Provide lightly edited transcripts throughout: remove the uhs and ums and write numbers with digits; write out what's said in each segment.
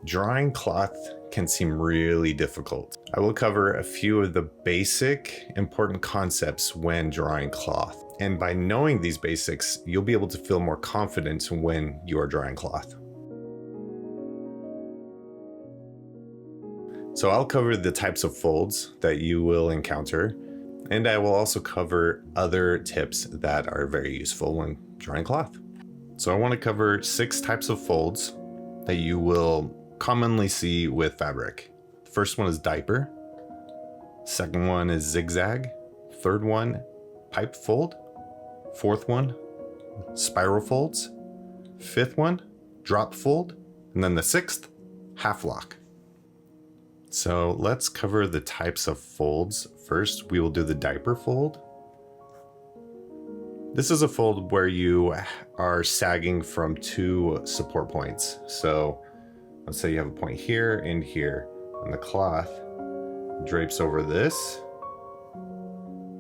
Drawing cloth can seem really difficult. I will cover a few of the basic important concepts when drawing cloth. And by knowing these basics, you'll be able to feel more confident when you are drawing cloth. So I'll cover the types of folds that you will encounter, and I will also cover other tips that are very useful when drawing cloth. So I want to cover 6 types of folds that you will commonly see with fabric. The first one is diaper. Second one is zigzag. Third one, pipe fold. Fourth one, spiral folds. Fifth one, drop fold. And then the 6th, half lock. So let's cover the types of folds. First, we will do the diaper fold. This is a fold where you are sagging from 2 support points. So let's say you have a point here and here, and the cloth drapes over this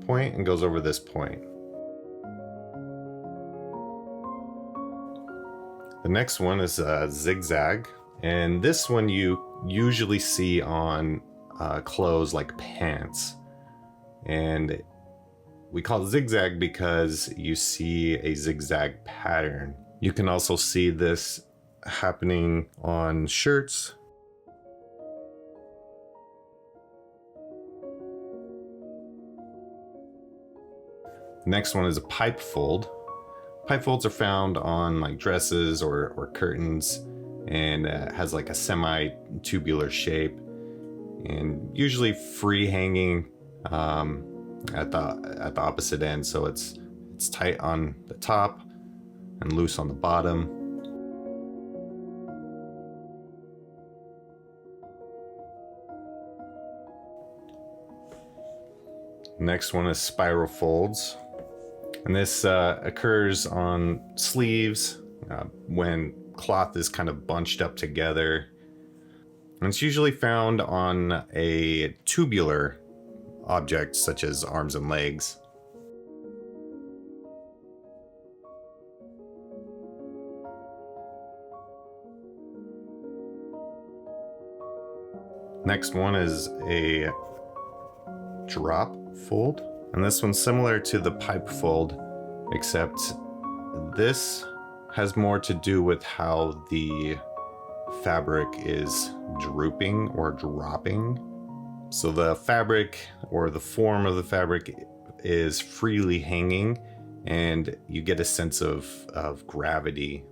point and goes over this point. The next one is a zigzag, and this one you usually see on clothes like pants. And we call it zigzag because you see a zigzag pattern. You can also see this happening on shirts. The next one is a pipe fold. Pipe folds are found on like dresses or curtains, and has like a semi-tubular shape and usually free hanging at the opposite end, so it's tight on the top and loose on the bottom. Next one is spiral folds, and this occurs on sleeves when cloth is kind of bunched up together. And it's usually found on a tubular object such as arms and legs. Next one is a drop fold, and this one's similar to the pipe fold, except this has more to do with how the fabric is drooping or dropping. So the fabric or the form of the fabric is freely hanging, and you get a sense of gravity.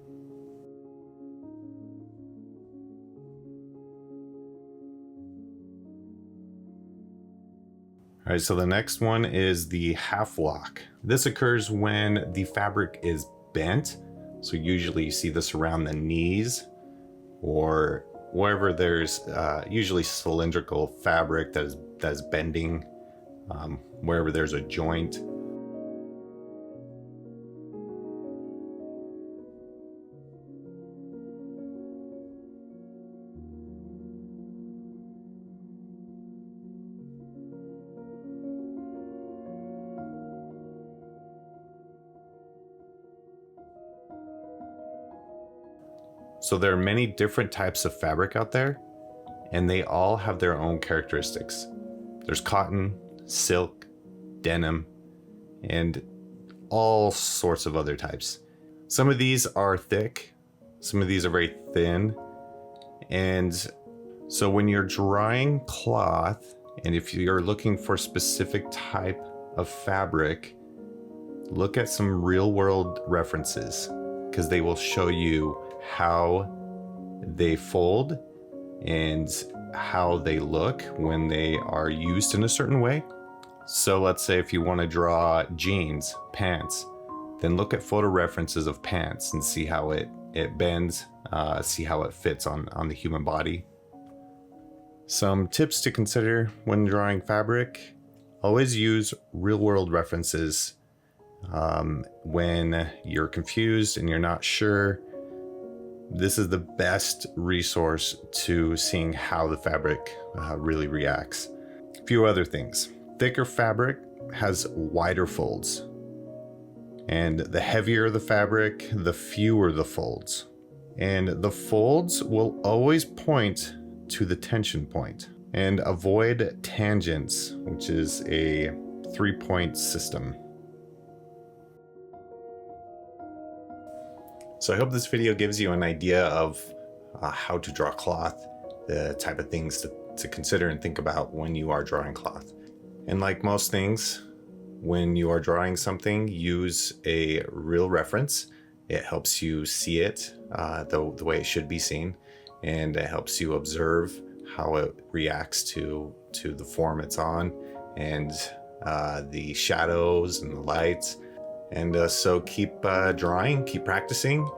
All right, so the next one is the half lock. This occurs when the fabric is bent. So usually you see this around the knees or wherever there's usually cylindrical fabric that is bending, wherever there's a joint. So there are many different types of fabric out there, and they all have their own characteristics. There's cotton, silk, denim, and all sorts of other types. Some of these are thick, some of these are very thin. And so when you're drying cloth, and if you're looking for a specific type of fabric, look at some real world references, because they will show you how they fold and how they look when they are used in a certain way. So let's say if you want to draw jeans, pants, then look at photo references of pants and see how it bends, see how it fits on the human body. Some tips to consider when drawing fabric: always use real world references when you're confused and you're not sure. This is the best resource to seeing how the fabric really reacts. A few other things. Thicker fabric has wider folds, and the heavier the fabric, the fewer the folds. And the folds will always point to the tension point. And avoid tangents, which is a 3-point system. So I hope this video gives you an idea of how to draw cloth, the type of things to consider and think about when you are drawing cloth. And like most things, when you are drawing something, use a real reference. It helps you see it the way it should be seen, and it helps you observe how it reacts to the form it's on, and the shadows and the lights. And so keep drawing, keep practicing.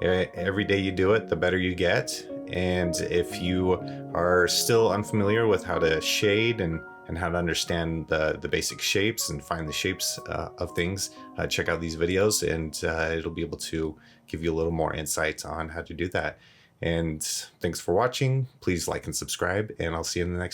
Every day you do it, the better you get. And if you are still unfamiliar with how to shade and how to understand the basic shapes and find the shapes of things, check out these videos, and it'll be able to give you a little more insight on how to do that. And thanks for watching. Please like and subscribe, and I'll see you in the next